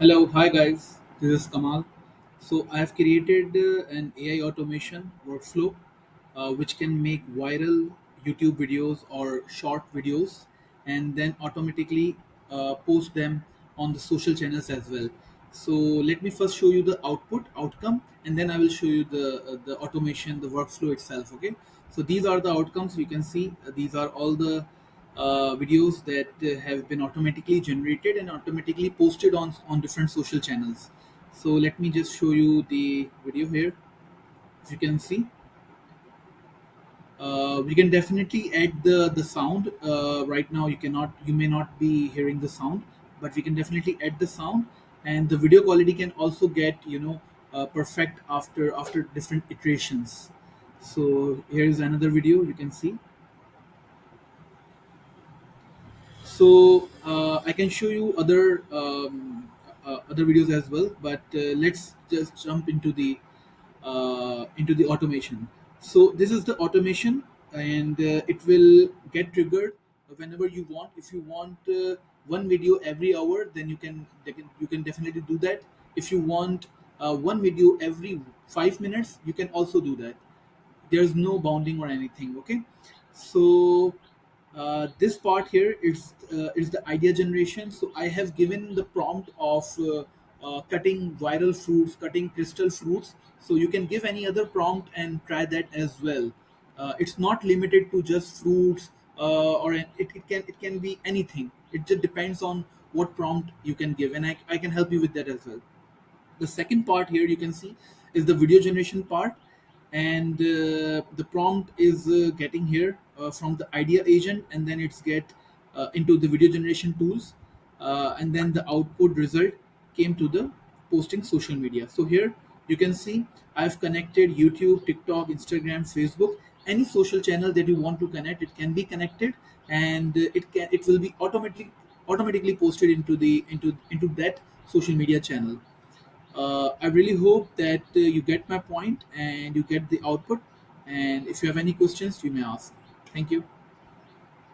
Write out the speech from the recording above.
Hello, hi guys. This is Kamal. So I have created an AI automation workflow which can make viral YouTube videos or short videos and then automatically post them on the social channels as well. So let me first show you the outcome, and then I will show you the automation, the workflow itself. Okay. So these are the outcomes you can see. These are all the videos that have been automatically generated and automatically posted on different social channels. So let me just show you the video here. As you can see, we can definitely add the sound. Right now you may not be hearing the sound, but we can definitely add the sound, and the video quality can also get perfect after different iterations. So here's another video you can see. So I can show you other videos as well, but let's just jump into the automation. So this is the automation, and it will get triggered whenever you want. If you want one video every hour, then you can definitely do that. If you want one video every 5 minutes, you can also do that. There's no bounding or anything. Okay. So this part here is the idea generation. So I have given the prompt of cutting viral fruits, cutting crystal fruits. So you can give any other prompt and try that as well. It's not limited to just fruits, it can be anything. It just depends on what prompt you can give, and I can help you with that as well. The second part here you can see is the video generation part, and the prompt is getting here from the idea agent, and then it's get into the video generation tools, and then the output result came to the posting social media. So here you can see I've connected YouTube, TikTok, Instagram, Facebook. Any social channel that you want to connect, it can be connected, and it will be automatically posted into that social media channel. I really hope that you get my point and you get the output. And if you have any questions, you may ask. Thank you.